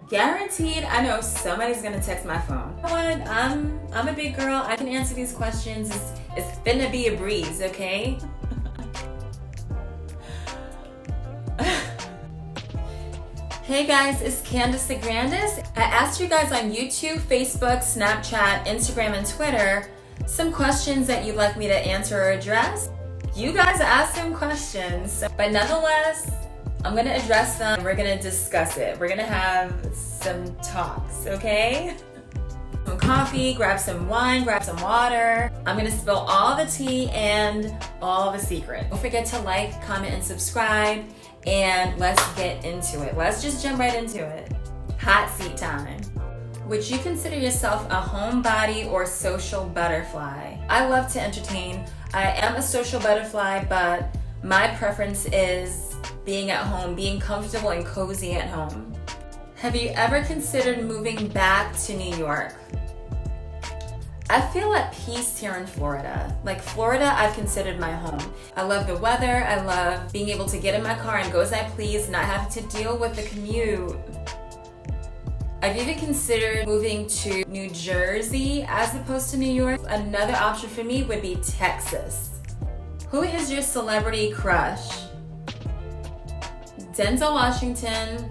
Guaranteed, I know somebody's gonna text my phone. You know what? I'm a big girl. I can answer these questions. It's finna be a breeze, okay? Hey guys, it's Candace the Grandest. I asked you guys on YouTube, Facebook, Snapchat, Instagram, and Twitter some questions that you'd like me to answer or address. You guys asked some questions, but nonetheless, I'm gonna address them. We're gonna discuss it. We're gonna have some talks, okay? Some coffee, grab some wine, grab some water. I'm gonna spill all the tea and all the secrets. Don't forget to like, comment, and subscribe, and let's get into it. Let's just jump right into it. Hot seat time. Would you consider yourself a homebody or social butterfly? I love to entertain. I am a social butterfly, but my preference is being at home, being comfortable and cozy at home. Have you ever considered moving back to New York? I feel at peace here in Florida. Like Florida, I've considered my home. I love the weather. I love being able to get in my car and go as I please, not having to deal with the commute. I've even considered moving to New Jersey as opposed to New York. Another option for me would be Texas. Who is your celebrity crush? Denzel Washington,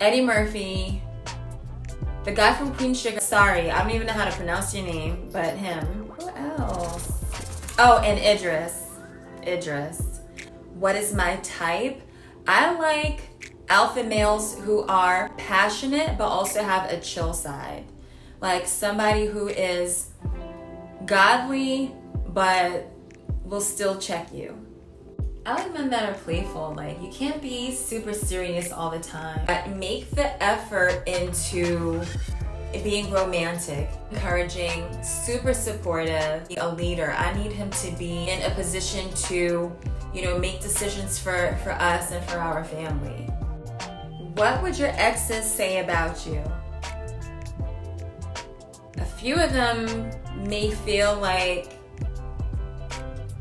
Eddie Murphy, the guy from Queen Sugar. Sorry, I don't even know how to pronounce your name, but him. Who else? Oh, and Idris. What is my type? I like alpha males who are passionate but also have a chill side. Like somebody who is godly but will still check you. I like men that are playful. Like you can't be super serious all the time. But make the effort into being romantic, encouraging, super supportive, a leader. I need him to be in a position to, make decisions for us and for our family. What would your exes say about you? A few of them may feel like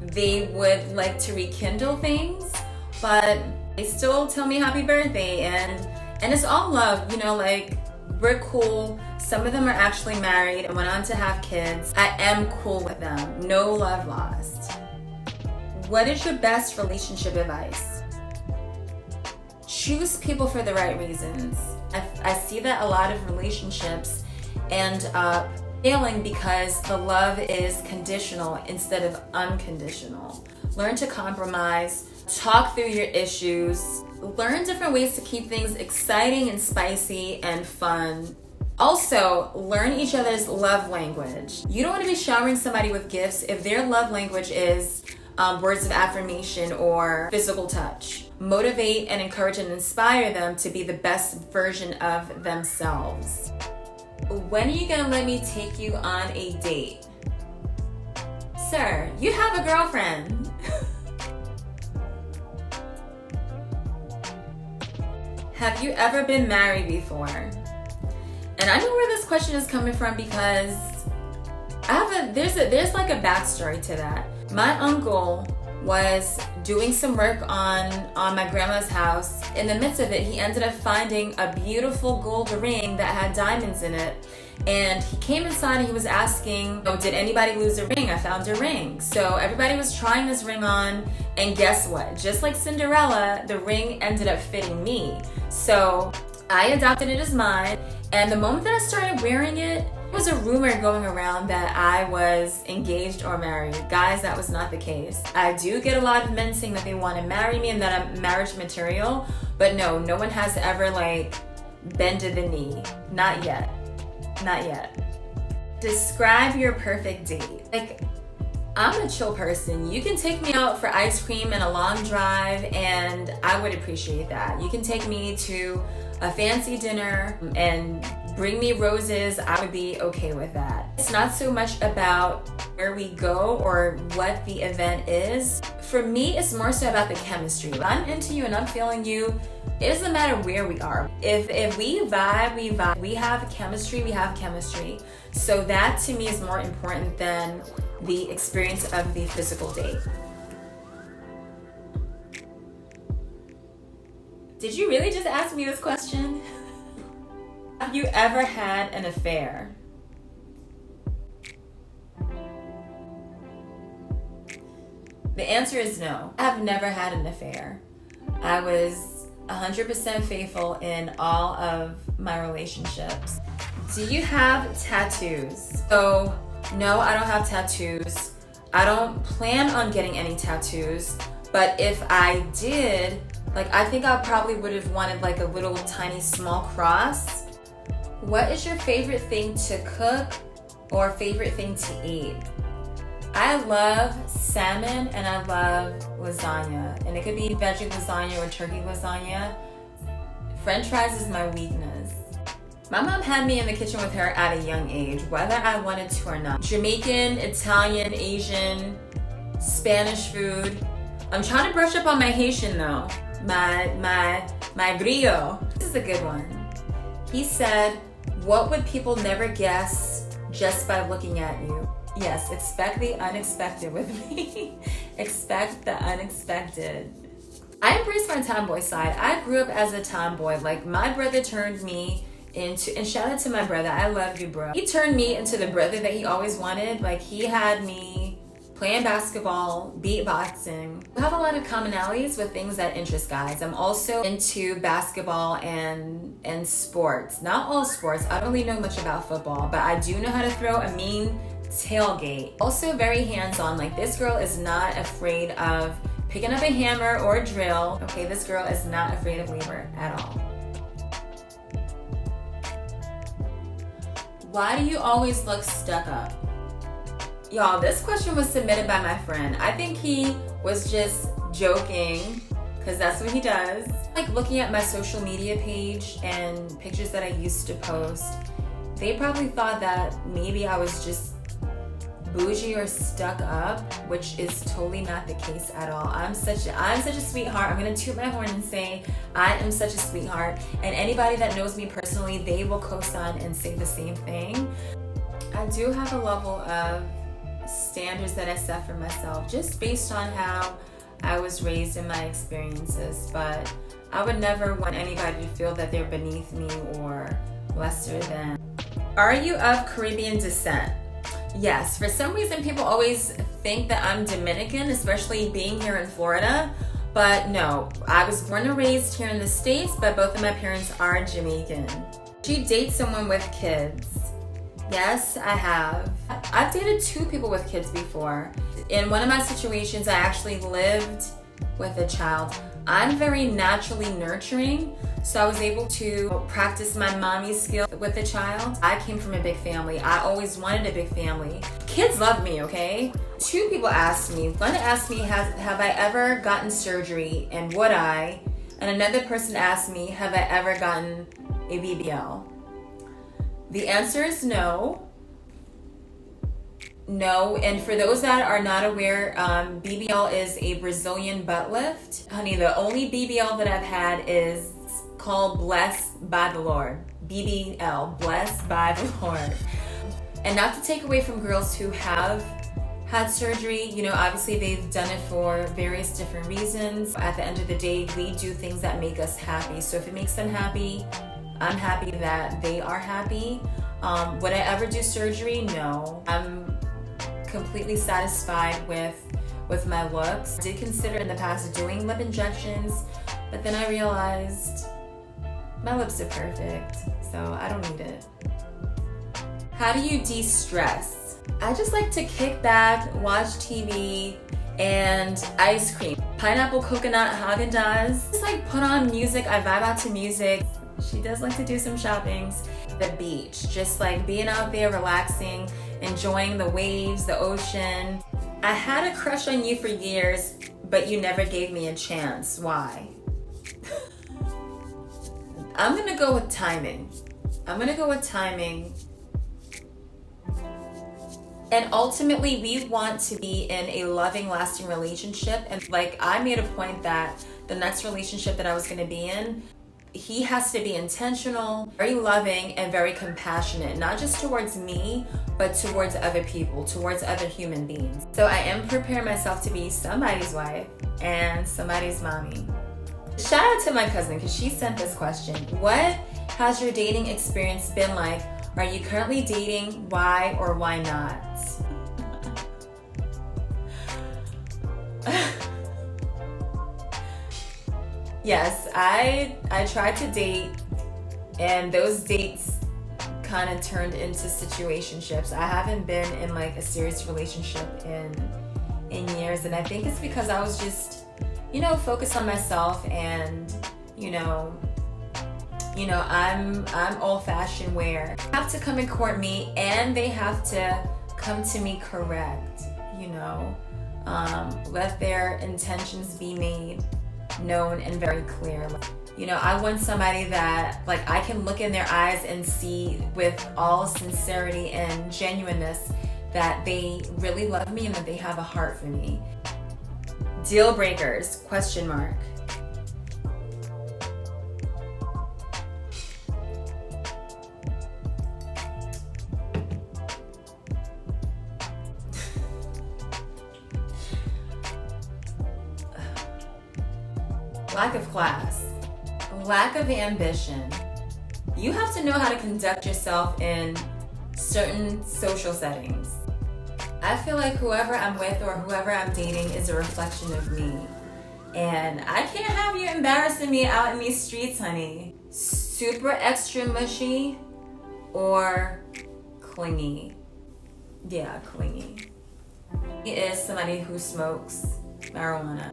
they would like to rekindle things, but they still tell me happy birthday and it's all love, like we're cool. Some of them are actually married and went on to have kids. I am cool with them. No love lost. What is your best relationship advice? Choose people for the right reasons. I see that a lot of relationships end up failing because the love is conditional instead of unconditional. Learn to compromise, talk through your issues, learn different ways to keep things exciting and spicy and fun. Also, learn each other's love language. You don't want to be showering somebody with gifts if their love language is words of affirmation or physical touch. Motivate and encourage and inspire them to be the best version of themselves. When are you gonna let me take you on a date? Sir, you have a girlfriend. Have you ever been married before? And I know where this question is coming from because there's like a backstory to that. My uncle was doing some work on my grandma's house. In the midst of it, he ended up finding a beautiful gold ring that had diamonds in it. And he came inside and he was asking, did anybody lose a ring? I found a ring. So everybody was trying this ring on, and guess what? Just like Cinderella, the ring ended up fitting me. So I adopted it as mine, and the moment that I started wearing it, there was a rumor going around that I was engaged or married. Guys, that was not the case. I do get a lot of men saying that they want to marry me and that I'm marriage material, but no one has ever bended the knee. Not yet. Describe your perfect date. I'm a chill person. You can take me out for ice cream and a long drive, and I would appreciate that. You can take me to a fancy dinner and bring me roses. I would be okay with that. It's not so much about where we go or what the event is. For me, it's more so about the chemistry. If I'm into you and I'm feeling you, it doesn't matter where we are. If we vibe, we vibe. We have chemistry. So that to me is more important than the experience of the physical date. Did you really just ask me this question? Have you ever had an affair? The answer is no. I have never had an affair. I was 100% faithful in all of my relationships. Do you have tattoos? So, no, I don't have tattoos. I don't plan on getting any tattoos, but if I did, like, I think I probably would have wanted like a little tiny small cross. What is your favorite thing to cook or favorite thing to eat? I love salmon and I love lasagna. And it could be veggie lasagna or turkey lasagna. French fries is my weakness. My mom had me in the kitchen with her at a young age, whether I wanted to or not. Jamaican, Italian, Asian, Spanish food. I'm trying to brush up on my Haitian though. My griot. This is a good one. He said, what would people never guess just by looking at you? Yes, expect the unexpected with me. Expect the unexpected. I embrace my tomboy side. I grew up as a tomboy. Like, my brother turned me into, and shout out to my brother, I love you, bro. He turned me into the brother that he always wanted. Like, he had me playing basketball, beatboxing. I have a lot of commonalities with things that interest guys. I'm also into basketball and sports. Not all sports. I don't really know much about football, but I do know how to throw a mean tailgate. Also very hands-on. Like, this girl is not afraid of picking up a hammer or a drill. Okay, this girl is not afraid of labor at all. Why do you always look stuck up? Y'all, this question was submitted by my friend. I think he was just joking because that's what he does. Like, looking at my social media page and pictures that I used to post, they probably thought that maybe I was just bougie or stuck up, which is totally not the case at all. I'm such a sweetheart. I'm gonna toot my horn and say I am such a sweetheart, and anybody that knows me personally, they will co-sign and say the same thing. I do have a level of standards that I set for myself just based on how I was raised and my experiences, but I would never want anybody to feel that they're beneath me or lesser than. Are you of Caribbean descent? Yes, for some reason people always think that I'm Dominican, especially being here in Florida, but no, I was born and raised here in the States, but both of my parents are Jamaican. Do you date someone with kids? Yes, I have. I've dated 2 people with kids before. In one of my situations, I actually lived with a child. I'm very naturally nurturing, so I was able to practice my mommy skill with the child. I came from a big family. I always wanted a big family. Kids love me, okay? 2 people asked me. One asked me, have I ever gotten surgery, and would I? And another person asked me, have I ever gotten a BBL? The answer is no. No, and for those that are not aware, BBL is a Brazilian butt lift. Honey, the only BBL that I've had is called Blessed by the Lord. BBL, Blessed by the Lord. And not to take away from girls who have had surgery, you know, obviously they've done it for various different reasons. At the end of the day, we do things that make us happy. So if it makes them happy, I'm happy that they are happy. Would I ever do surgery? No. I'm completely satisfied with my looks. I did consider in the past doing lip injections, but then I realized my lips are perfect, so I don't need it. How do you de-stress? I just like to kick back, watch TV, and ice cream. Pineapple coconut Haagen-Dazs. Just like put on music, I vibe out to music. She does like to do some shoppings. The beach, just like being out there relaxing, enjoying the waves, the ocean. I had a crush on you for years, but you never gave me a chance. Why? I'm gonna go with timing. And ultimately, we want to be in a loving, lasting relationship. And like, I made a point that the next relationship that I was gonna be in, he has to be intentional, very loving, and very compassionate, not just towards me, but towards other people, towards other human beings. So I am preparing myself to be somebody's wife and somebody's mommy. Shout out to my cousin because she sent this question. What has your dating experience been like? Are you currently dating? Why or why not? Yes, I tried to date, and those dates kind of turned into situationships. I haven't been in like a serious relationship in years, and I think it's because I was just, focused on myself, and I'm old-fashioned where they have to come and court me, and they have to come to me correct. Let their intentions be made known and very clear. I want somebody that I can look in their eyes and see with all sincerity and genuineness that they really love me and that they have a heart for me. Deal breakers, ? Lack of class, lack of ambition. You have to know how to conduct yourself in certain social settings. I feel like whoever I'm with or whoever I'm dating is a reflection of me. And I can't have you embarrassing me out in these streets, honey. Super extra mushy or clingy. Yeah, clingy. He is somebody who smokes marijuana.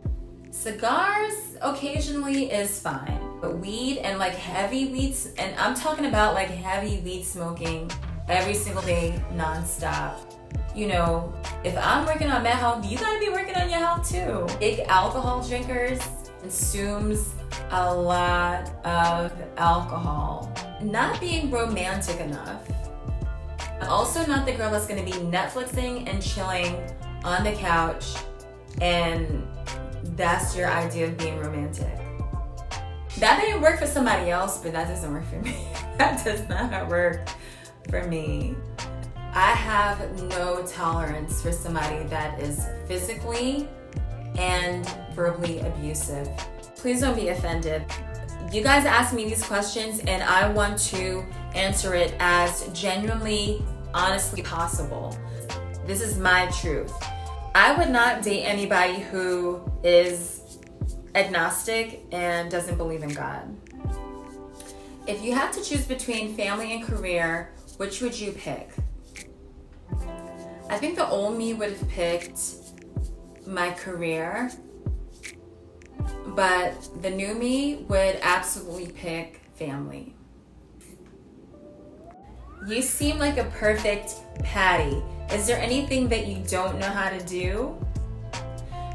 Cigars occasionally is fine, but weed and heavy weeds, and I'm talking about heavy weed smoking every single day, nonstop. If I'm working on my health, you gotta be working on your health too. Big alcohol drinkers consumes a lot of alcohol. Not being romantic enough. I'm also not the girl that's gonna be Netflixing and chilling on the couch, and that's your idea of being romantic. That may work for somebody else, but that doesn't work for me. That does not work for me. I have no tolerance for somebody that is physically and verbally abusive. Please don't be offended. You guys ask me these questions and I want to answer it as genuinely, honestly possible. This is my truth. I would not date anybody who is agnostic and doesn't believe in God. If you had to choose between family and career, which would you pick? I think the old me would have picked my career, but the new me would absolutely pick family. You seem like a perfect Patty. Is there anything that you don't know how to do?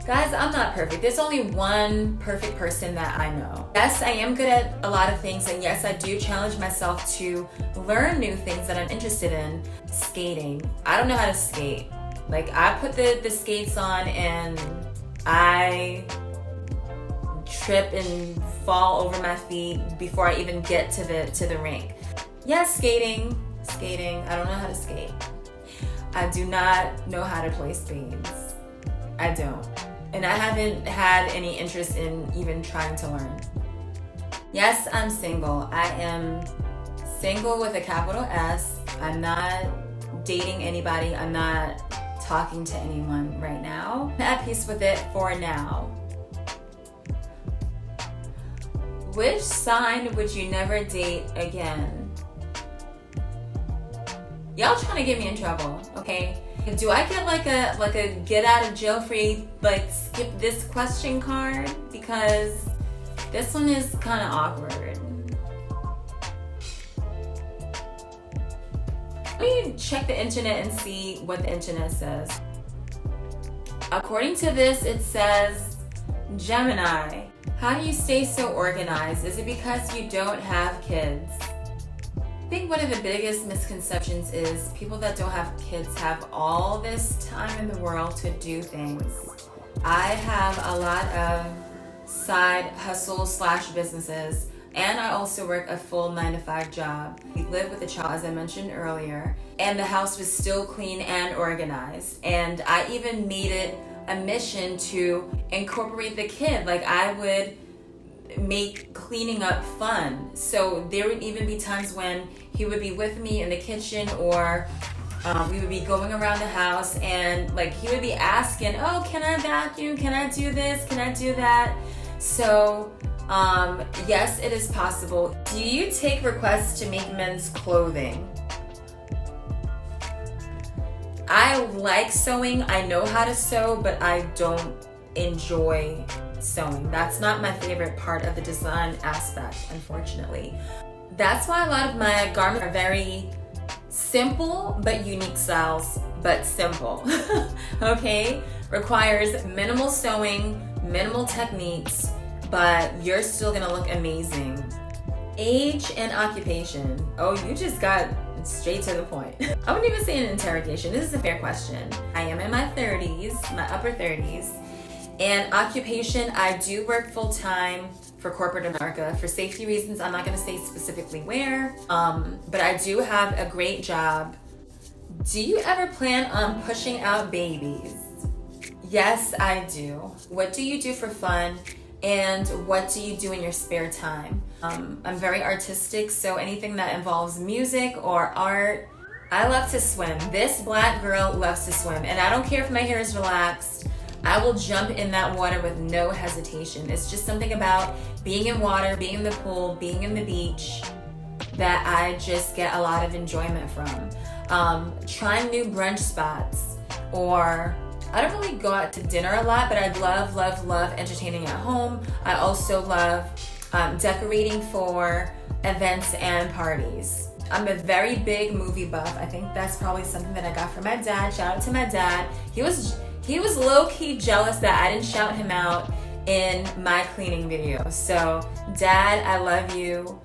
Guys, I'm not perfect. There's only one perfect person that I know. Yes, I am good at a lot of things, and yes, I do challenge myself to learn new things that I'm interested in. Skating. I don't know how to skate. I put the skates on and I trip and fall over my feet before I even get to the rink. Yes, skating. I don't know how to skate. I do not know how to play spades. I don't. And I haven't had any interest in even trying to learn. Yes, I'm single. I am single with a capital S. I'm not dating anybody. I'm not talking to anyone right now. I'm at peace with it for now. Which sign would you never date again? Y'all trying to get me in trouble, okay? Do I get a get out of jail free skip this question card? Because this one is kind of awkward. Let me check the internet and see what the internet says. According to this, it says, Gemini, how do you stay so organized? Is it because you don't have kids? I think one of the biggest misconceptions is people that don't have kids have all this time in the world to do things. I have a lot of side hustles / businesses, and I also work a full 9-to-5 job. We live with a child, as I mentioned earlier, and the house was still clean and organized. And I even made it a mission to incorporate the kid. I would make cleaning up fun. So there would even be times when he would be with me in the kitchen, or we would be going around the house, and like he would be asking, oh, can I vacuum? Can I do this? Can I do that? So yes, it is possible. Do you take requests to make men's clothing? I like sewing. I know how to sew, but I don't enjoy sewing. That's not my favorite part of the design aspect, unfortunately. That's why a lot of my garments are very simple but unique styles, but simple. Okay? Requires minimal sewing, minimal techniques, but you're still gonna look amazing. Age and occupation. Oh, you just got straight to the point. I wouldn't even say an interrogation. This is a fair question. I am in my 30s, my upper 30s. And occupation, I do work full-time for corporate America. For safety reasons, I'm not gonna say specifically where, but I do have a great job. Do you ever plan on pushing out babies? Yes, I do. What do you do for fun? And what do you do in your spare time? I'm very artistic, so anything that involves music or art. I love to swim. This black girl loves to swim, and I don't care if my hair is relaxed. I will jump in that water with no hesitation. It's just something about being in water, being in the pool, being in the beach that I just get a lot of enjoyment from. Trying new brunch spots, or I don't really go out to dinner a lot, but I love entertaining at home. I also love decorating for events and parties. I'm a very big movie buff. I think that's probably something that I got from my dad. Shout out to my dad. He was low-key jealous that I didn't shout him out in my cleaning video. So Dad, I love you.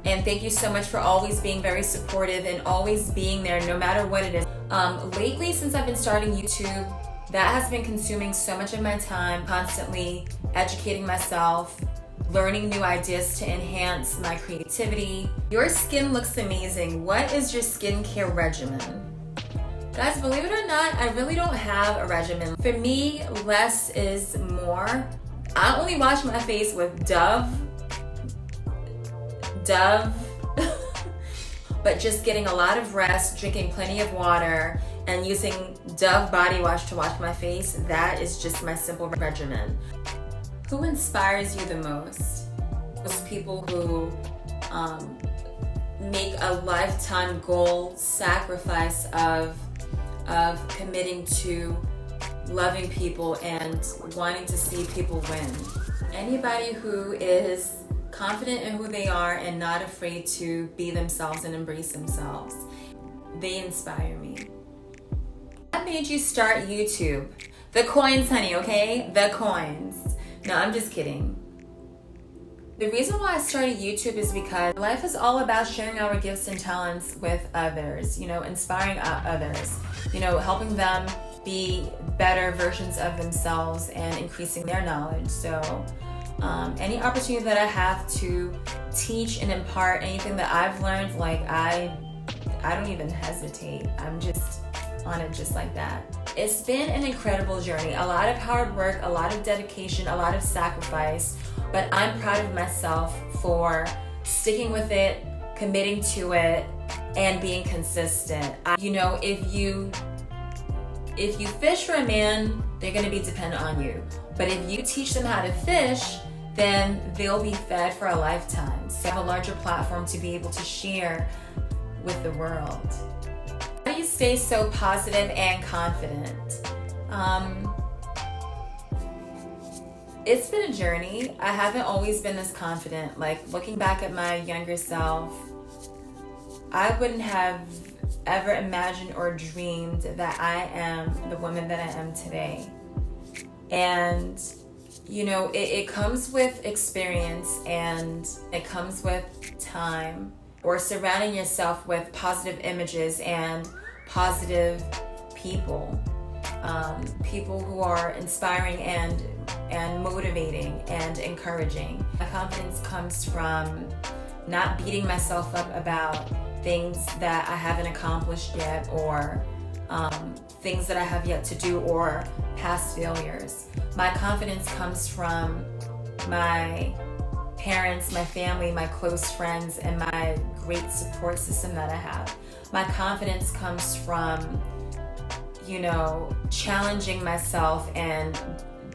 And thank you so much for always being very supportive and always being there no matter what it is. Lately, since I've been starting YouTube, that has been consuming so much of my time, constantly educating myself, learning new ideas to enhance my creativity. Your skin looks amazing. What is your skincare regimen? Guys, believe it or not, I really don't have a regimen. For me, less is more. I only wash my face with Dove, but just getting a lot of rest, drinking plenty of water, and using Dove body wash to wash my face. That is just my simple regimen. Who inspires you the most? Those people who make a lifetime goal sacrifice of committing to loving people and wanting to see people win. Anybody who is confident in who they are and not afraid to be themselves and embrace themselves. They inspire me. What made you start YouTube? The coins, honey, okay? The coins. No, I'm just kidding. The reason why I started YouTube is because life is all about sharing our gifts and talents with others, inspiring others, helping them be better versions of themselves and increasing their knowledge. So any opportunity that I have to teach and impart anything that I've learned, I don't even hesitate. I'm just on it just like that. It's been an incredible journey. A lot of hard work, a lot of dedication, a lot of sacrifice, but I'm proud of myself for sticking with it, committing to it, and being consistent. If you fish for a man, they're gonna be dependent on you. But if you teach them how to fish, then they'll be fed for a lifetime. So have a larger platform to be able to share with the world. How do you stay so positive and confident? It's been a journey. I haven't always been this confident. Looking back at my younger self, I wouldn't have ever imagined or dreamed that I am the woman that I am today. And it comes with experience, and it comes with time, or surrounding yourself with positive images and positive people. People who are inspiring and motivating and encouraging. My confidence comes from not beating myself up about things that I haven't accomplished yet, or things that I have yet to do, or past failures. My confidence comes from my parents, my family, my close friends, and my great support system that I have. My confidence comes from, challenging myself and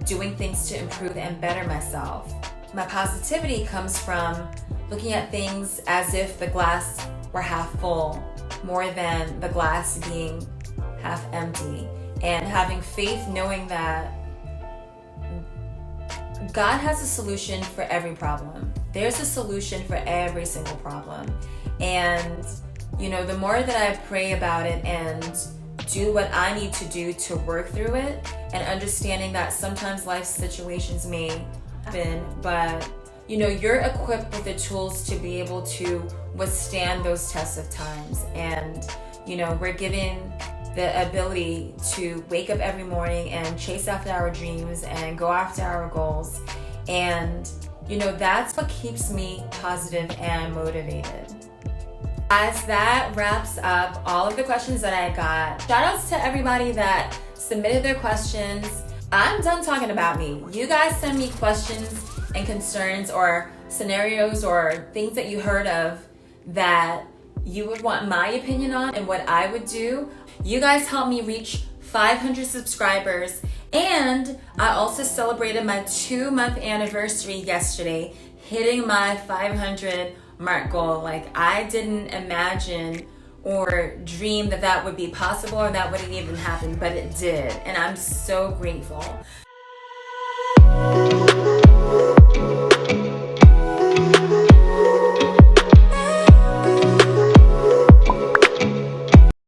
doing things to improve and better myself. My positivity comes from looking at things as if the glass were half full, more than the glass being half empty. And having faith, knowing that God has a solution for every problem. There's a solution for every single problem. And, the more that I pray about it and do what I need to do to work through it, and understanding that sometimes life situations may happen, but you're equipped with the tools to be able to withstand those tests of times. And, we're given the ability to wake up every morning and chase after our dreams and go after our goals. And, that's what keeps me positive and motivated. Guys, that wraps up all of the questions that I got. Shout outs to everybody that submitted their questions. I'm done talking about me. You guys send me questions and concerns or scenarios or things that you heard of that you would want my opinion on and what I would do. You guys helped me reach 500 subscribers, and I also celebrated my 2-month anniversary yesterday, hitting my 500 mark goal. Like, I didn't imagine or dream that would be possible or that would even happen, but it did, and I'm so grateful.